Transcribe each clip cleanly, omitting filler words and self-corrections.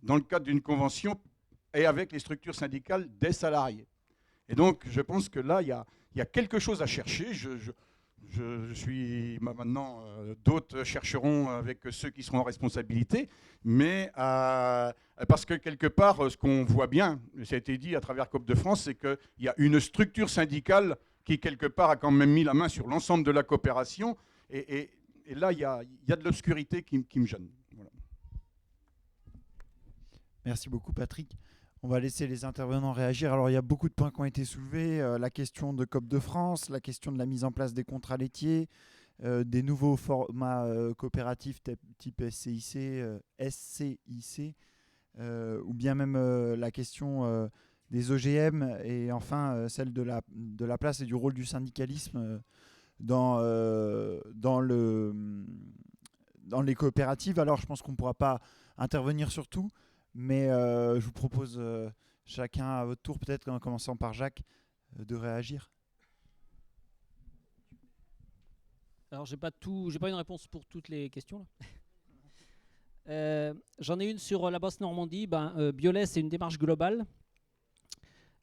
dans le cadre d'une convention et avec les structures syndicales des salariés. Et donc, je pense que là, il y a quelque chose à chercher. Je suis maintenant, d'autres chercheront avec ceux qui seront en responsabilité, mais parce que quelque part, ce qu'on voit bien, ça a été dit à travers COP de France, c'est qu'il y a une structure syndicale qui, quelque part, a quand même mis la main sur l'ensemble de la coopération. Et là, il y a de l'obscurité qui me gêne. Voilà. Merci beaucoup, Patrick. On va laisser les intervenants réagir. Alors, il y a beaucoup de points qui ont été soulevés. La question de COP de France, la question de la mise en place des contrats laitiers, des nouveaux formats coopératifs type SCIC, ou bien même la question des OGM, et enfin celle de la place et du rôle du syndicalisme dans les coopératives. Alors, je pense qu'on ne pourra pas intervenir sur tout, mais je vous propose chacun à votre tour, peut-être en commençant par Jacques, de réagir. Alors, j'ai pas une réponse pour toutes les questions là. J'en ai une sur la Basse-Normandie. Biolay, c'est une démarche globale.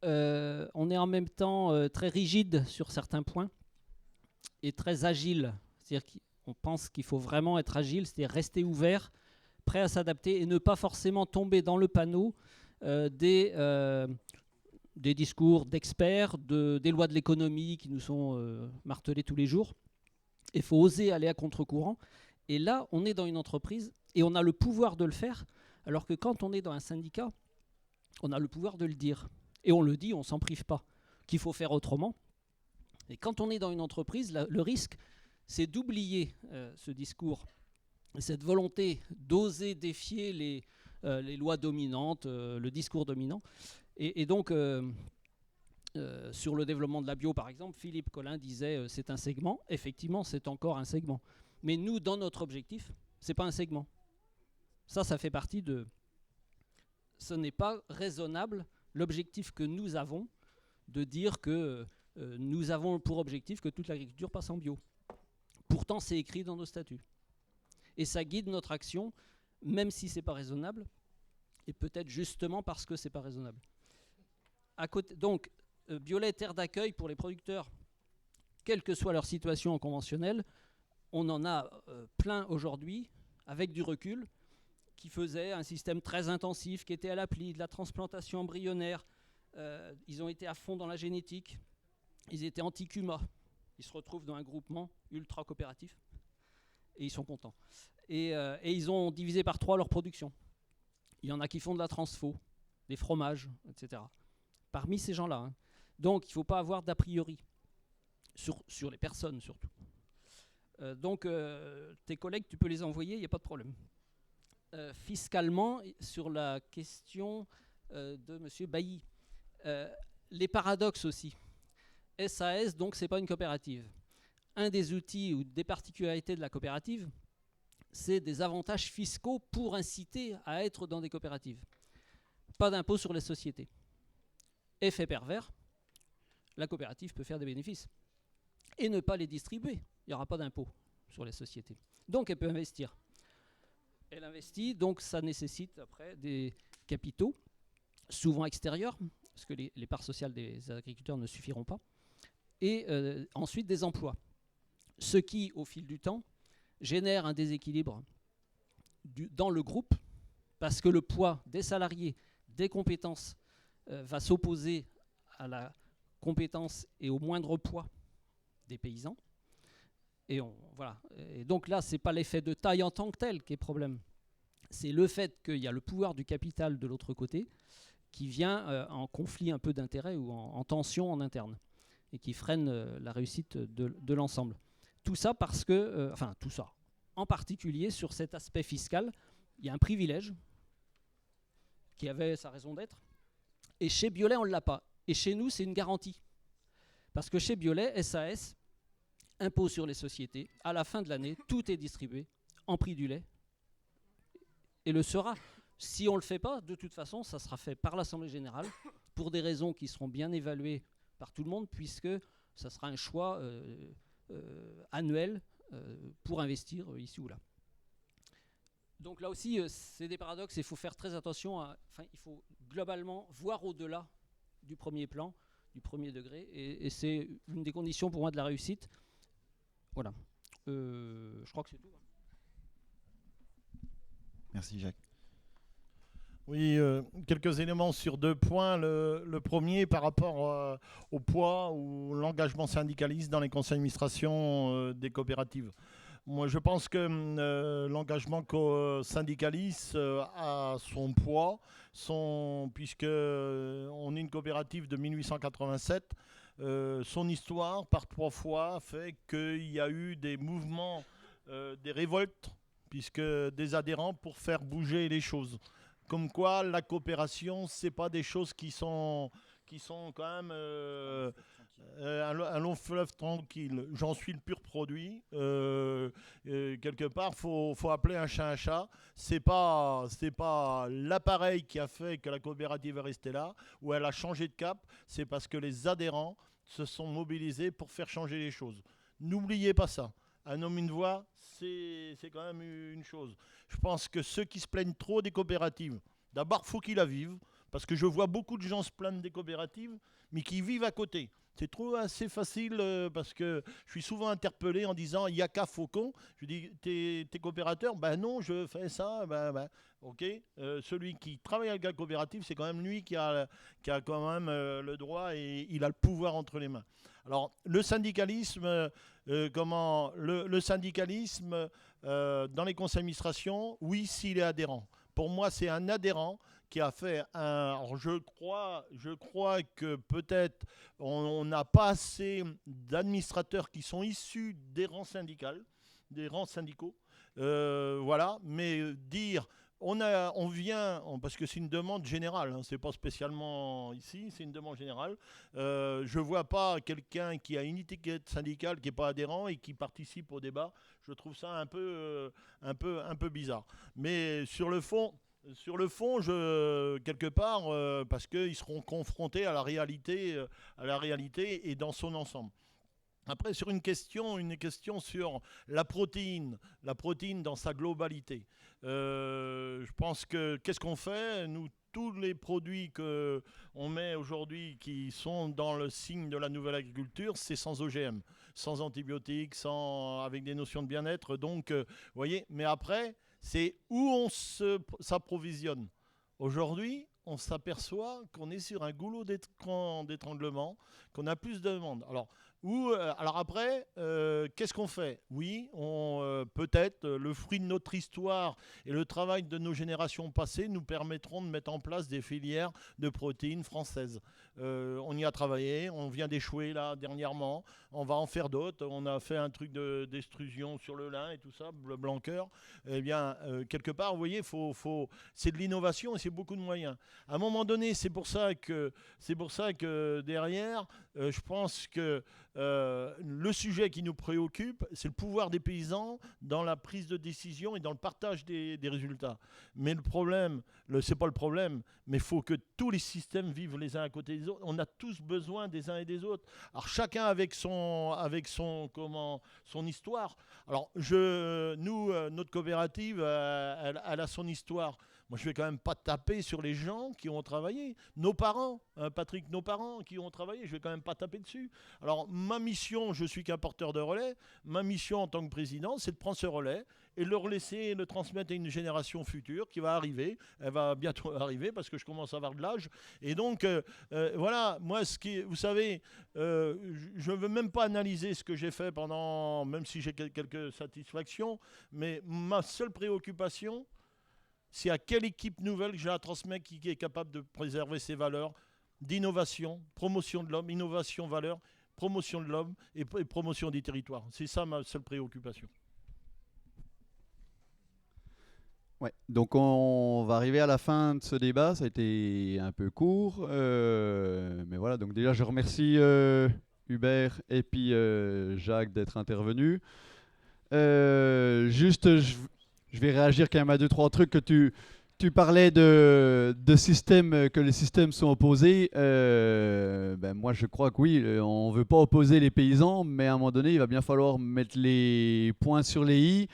On est en même temps très rigide sur certains points et très agile. C'est-à-dire qu'on pense qu'il faut vraiment être agile, c'est-à-dire rester ouvert, prêt à s'adapter et ne pas forcément tomber dans le panneau des discours d'experts, des lois de l'économie qui nous sont martelées tous les jours. Il faut oser aller à contre-courant. Et là, on est dans une entreprise et on a le pouvoir de le faire, alors que quand on est dans un syndicat, on a le pouvoir de le dire. Et on le dit, on ne s'en prive pas, qu'il faut faire autrement. Et quand on est dans une entreprise, le risque, c'est d'oublier ce discours, cette volonté d'oser défier les lois dominantes, le discours dominant. Et donc, sur le développement de la bio, par exemple, Philippe Collin disait c'est un segment. Effectivement, c'est encore un segment. Mais nous, dans notre objectif, ce n'est pas un segment. Ça fait partie de... Ce n'est pas raisonnable, l'objectif que nous avons, de dire que nous avons pour objectif que toute l'agriculture passe en bio. Pourtant, c'est écrit dans nos statuts. Et ça guide notre action, même si ce n'est pas raisonnable, et peut-être justement parce que ce n'est pas raisonnable. Donc, Biolay, terre d'accueil pour les producteurs, quelle que soit leur situation conventionnelle, on en a plein aujourd'hui, avec du recul, qui faisaient un système très intensif, qui était à l'appli, de la transplantation embryonnaire. Ils ont été à fond dans la génétique. Ils étaient anti-CUMA. Ils se retrouvent dans un groupement ultra coopératif. Et ils sont contents. Et ils ont divisé par 3 leur production. Il y en a qui font de la transfo, des fromages, etc. Parmi ces gens-là. Hein. Donc, il ne faut pas avoir d'a priori. Sur les personnes, surtout. Donc, tes collègues, tu peux les envoyer, il n'y a pas de problème. Fiscalement, sur la question de M. Bailly, les paradoxes aussi. SAS, donc, ce n'est pas une coopérative. Un des outils ou des particularités de la coopérative, c'est des avantages fiscaux pour inciter à être dans des coopératives. Pas d'impôt sur les sociétés. Effet pervers, la coopérative peut faire des bénéfices et ne pas les distribuer. Il n'y aura pas d'impôt sur les sociétés. Donc, elle peut investir. Elle investit, donc ça nécessite après des capitaux, souvent extérieurs, parce que les parts sociales des agriculteurs ne suffiront pas, et ensuite des emplois. Ce qui, au fil du temps, génère un déséquilibre dans le groupe, parce que le poids des salariés, des compétences, va s'opposer à la compétence et au moindre poids des paysans. Et voilà. Et donc là, ce n'est pas l'effet de taille en tant que tel qui est problème. C'est le fait qu'il y a le pouvoir du capital de l'autre côté qui vient en conflit un peu d'intérêt ou en tension en interne et qui freine la réussite de l'ensemble. Tout ça parce que, tout ça, en particulier sur cet aspect fiscal, il y a un privilège qui avait sa raison d'être. Et chez Biolay, on ne l'a pas. Et chez nous, c'est une garantie. Parce que chez Biolay, SAS, impôt sur les sociétés, à la fin de l'année, tout est distribué en prix du lait et le sera. Si on ne le fait pas, de toute façon, ça sera fait par l'Assemblée Générale pour des raisons qui seront bien évaluées par tout le monde, puisque ça sera un choix annuel pour investir ici ou là. Donc là aussi, c'est des paradoxes, il faut faire très attention, il faut globalement voir au-delà du premier plan, du premier degré, et c'est une des conditions pour moi de la réussite. Voilà. Je crois que c'est tout. Merci Jacques. Oui, quelques éléments sur 2 points. Le premier, par rapport au poids ou l'engagement syndicaliste dans les conseils d'administration des coopératives. Moi, je pense que l'engagement syndicaliste a son poids, puisque on est une coopérative de 1887. Son histoire, par 3 fois, fait qu'il y a eu des mouvements, des révoltes, puisque des adhérents pour faire bouger les choses. Comme quoi, la coopération, c'est pas des choses qui sont quand même un long fleuve tranquille. J'en suis le pur produit. Quelque part, faut appeler un chat un chat. C'est pas l'appareil qui a fait que la coopérative est restée là, ou elle a changé de cap. C'est parce que les adhérents se sont mobilisés pour faire changer les choses. N'oubliez pas ça. Un homme, une voix, c'est quand même une chose. Je pense que ceux qui se plaignent trop des coopératives, d'abord, il faut qu'ils la vivent, parce que je vois beaucoup de gens se plaindre des coopératives, mais qui vivent à côté. C'est trop assez facile, parce que je suis souvent interpellé en disant « il n'y a qu'à Faucon ». Je dis « t'es coopérateur ?» Ben non, je fais ça. Ben, ok. Celui qui travaille avec la coopérative, c'est quand même lui qui a quand même le droit et il a le pouvoir entre les mains. Alors, le syndicalisme, le syndicalisme dans les conseils d'administration, oui, s'il est adhérent. Pour moi, c'est un adhérent qui a fait un... Alors je crois que peut-être on n'a pas assez d'administrateurs qui sont issus des rangs syndicaux. Voilà, mais dire... On vient, parce que c'est une demande générale, hein, c'est pas spécialement ici, c'est une demande générale. Je vois pas quelqu'un qui a une étiquette syndicale qui n'est pas adhérent et qui participe au débat. Je trouve ça un peu bizarre. Mais sur le fond, quelque part, parce qu'ils seront confrontés à la réalité et dans son ensemble. Après, sur une question sur la protéine dans sa globalité. Je pense que qu'est-ce qu'on fait ? Nous, tous les produits qu'on met aujourd'hui qui sont dans le signe de la nouvelle agriculture, c'est sans OGM, sans antibiotiques, avec des notions de bien-être. Donc, vous voyez, mais après, c'est où on s'approvisionne. Aujourd'hui, on s'aperçoit qu'on est sur un goulot d'étranglement, qu'on a plus de demandes. Alors après, qu'est-ce qu'on fait ? Oui, peut-être le fruit de notre histoire et le travail de nos générations passées nous permettront de mettre en place des filières de protéines françaises. On y a travaillé, on vient d'échouer là dernièrement, on va en faire d'autres. On a fait un truc d'extrusion sur le lin et tout ça, le blanqueur. Eh bien, quelque part, vous voyez, c'est de l'innovation et c'est beaucoup de moyens. À un moment donné, c'est pour ça que derrière, je pense que le sujet qui nous préoccupe, c'est le pouvoir des paysans dans la prise de décision et dans le partage des résultats. Mais le problème, c'est pas le problème, mais il faut que tous les systèmes vivent les uns à côté des autres. On a tous besoin des uns et des autres. Alors chacun avec son histoire. Alors notre coopérative, elle a son histoire. Moi, je ne vais quand même pas taper sur les gens qui ont travaillé. Nos parents, Patrick, nos parents qui ont travaillé, je ne vais quand même pas taper dessus. Alors, ma mission, je suis qu'un porteur de relais. Ma mission en tant que président, c'est de prendre ce relais et le relaisser et le transmettre à une génération future qui va arriver. Elle va bientôt arriver parce que je commence à avoir de l'âge. Et donc, voilà, moi, vous savez, je ne veux même pas analyser ce que j'ai fait même si j'ai quelques satisfactions, mais ma seule préoccupation, c'est à quelle équipe nouvelle que je la transmets qui est capable de préserver ces valeurs d'innovation, promotion de l'homme, innovation, valeur, promotion de l'homme et promotion des territoires. C'est ça ma seule préoccupation. Ouais, donc on va arriver à la fin de ce débat. Ça a été un peu court, mais voilà. Donc déjà, je remercie Hubert et puis Jacques d'être intervenus. Je vais réagir quand même à 2-3 trucs que tu parlais de systèmes, que les systèmes sont opposés. Moi, je crois que oui, on ne veut pas opposer les paysans, mais à un moment donné, il va bien falloir mettre les points sur les i.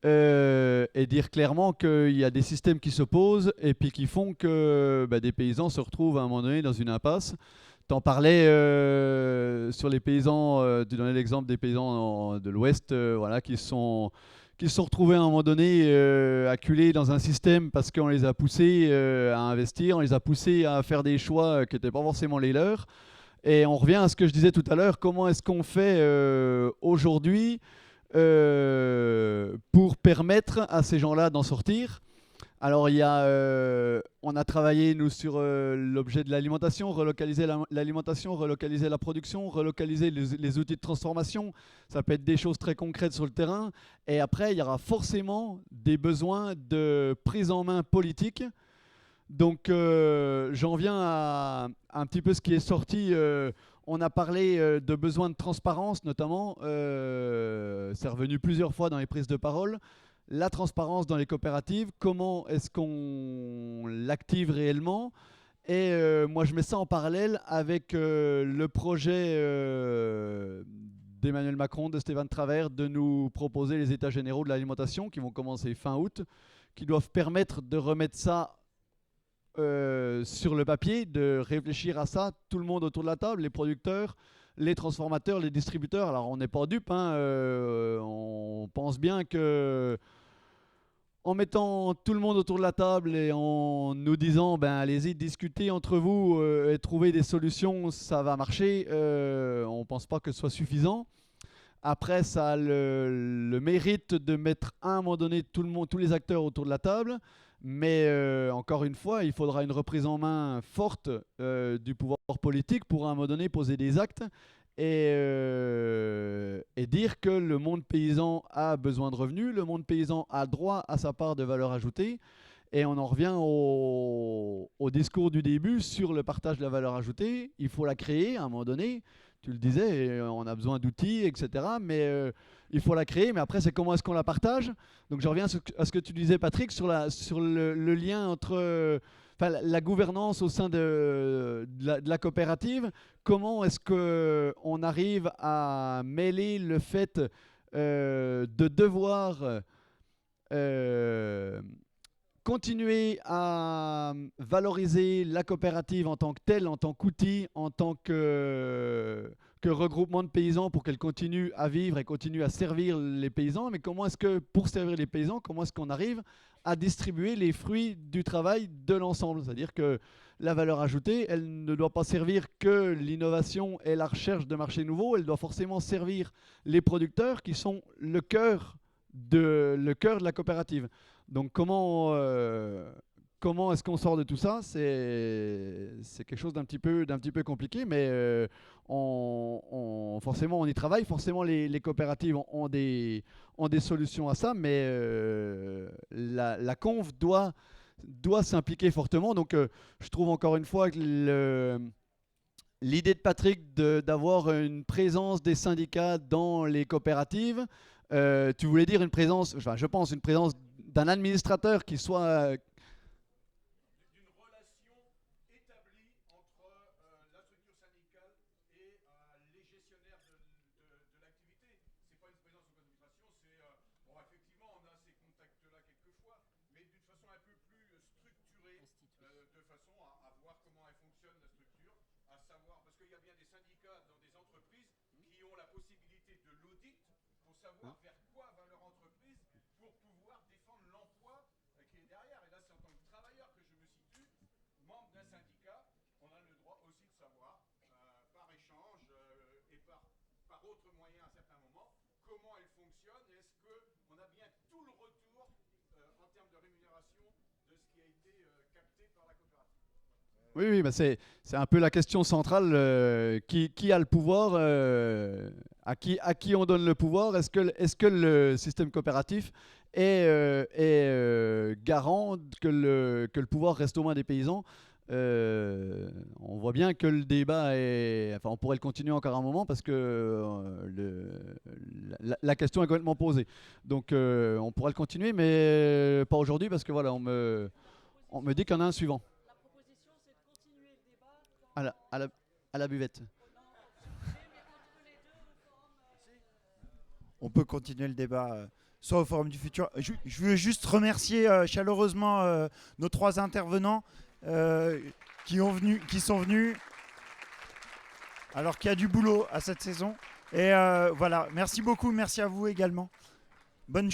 et dire clairement qu'il y a des systèmes qui s'opposent et puis qui font que des paysans se retrouvent à un moment donné dans une impasse. T'en parlais sur les paysans, tu donnais l'exemple des paysans de l'Ouest voilà, qui se sont retrouvés à un moment donné acculés dans un système parce qu'on les a poussés à investir, on les a poussés à faire des choix qui n'étaient pas forcément les leurs. Et on revient à ce que je disais tout à l'heure, comment est-ce qu'on fait aujourd'hui pour permettre à ces gens-là d'en sortir. Alors, on a travaillé, nous, sur l'objet de l'alimentation, relocaliser l'alimentation, relocaliser la production, relocaliser les outils de transformation. Ça peut être des choses très concrètes sur le terrain. Et après, il y aura forcément des besoins de prise en main politique. Donc, j'en viens à un petit peu ce qui est sorti. On a parlé de besoins de transparence, notamment. C'est revenu plusieurs fois dans les prises de parole. La transparence dans les coopératives, comment est-ce qu'on l'active réellement? Et moi, je mets ça en parallèle avec le projet d'Emmanuel Macron, de Stéphane Travers, de nous proposer les états généraux de l'alimentation qui vont commencer fin août, qui doivent permettre de remettre ça sur le papier, de réfléchir à ça, tout le monde autour de la table, les producteurs, les transformateurs, les distributeurs. Alors on n'est pas dupes, hein, on pense bien que en mettant tout le monde autour de la table et en nous disant allez-y, discutez entre vous et trouvez des solutions, ça va marcher. On ne pense pas que ce soit suffisant. Après, ça a le mérite de mettre à un moment donné tous les acteurs autour de la table. Mais encore une fois, il faudra une reprise en main forte du pouvoir politique pour à un moment donné poser des actes et dire que le monde paysan a besoin de revenus, le monde paysan a droit à sa part de valeur ajoutée. Et on en revient au discours du début sur le partage de la valeur ajoutée. Il faut la créer à un moment donné. Tu le disais, on a besoin d'outils, etc. Mais il faut la créer. Mais après, c'est comment est-ce qu'on la partage? Donc je reviens à ce que tu disais, Patrick, sur le lien entre la gouvernance au sein de la coopérative. Comment est-ce qu'on arrive à mêler le fait de devoir continuer à valoriser la coopérative en tant que telle, en tant qu'outil, en tant que regroupement de paysans pour qu'elle continue à vivre et continue à servir les paysans. Mais comment est-ce que, pour servir les paysans, comment est-ce qu'on arrive à distribuer les fruits du travail de l'ensemble? C'est-à-dire que la valeur ajoutée, elle ne doit pas servir que l'innovation et la recherche de marchés nouveaux, elle doit forcément servir les producteurs qui sont le cœur de la coopérative. Donc comment est-ce qu'on sort de tout ça? C'est quelque chose d'un petit peu compliqué, mais forcément on y travaille. Forcément les coopératives ont des solutions à ça, mais la conf doit s'impliquer fortement. Donc je trouve encore une fois que l'idée de Patrick d'avoir une présence des syndicats dans les coopératives, tu voulais dire une présence, enfin, je pense une présence d'un administrateur qui soit d'une relation établie entre la structure syndicale et les gestionnaires de l'activité. C'est pas une présence de l'administration, c'est bon, effectivement on a ces contacts-là quelquefois, mais d'une façon un peu plus structurée, de façon à voir comment elle fonctionne la structure, à savoir parce qu'il y a bien des syndicats dans des entreprises qui ont la possibilité de l'audit pour savoir vers quoi va leur entreprise pour pouvoir défendre l'emploi qui est derrière. Et là, c'est en tant que travailleur que je me situe, membre d'un syndicat, on a le droit aussi de savoir, par échange et par autres moyens à certains moments, comment elle fonctionne et est-ce qu'on a bien tout le retour en termes de rémunération de ce qui a été capté par la coopérative. Oui, bah c'est un peu la question centrale. Qui a le pouvoir? À qui on donne le pouvoir? Est-ce que le système coopératif est garant que le pouvoir reste aux mains des paysans? On voit bien que le débat enfin, on pourrait le continuer encore un moment parce que la question est complètement posée. Donc on pourrait le continuer, mais pas aujourd'hui parce que voilà, on me dit qu'il y en a un suivant. À la buvette. On peut continuer le débat soit au Forum du Futur. Je veux juste remercier chaleureusement nos 3 intervenants qui sont venus, alors qu'il y a du boulot à cette saison. Et voilà, merci beaucoup, merci à vous également. Bonne journée.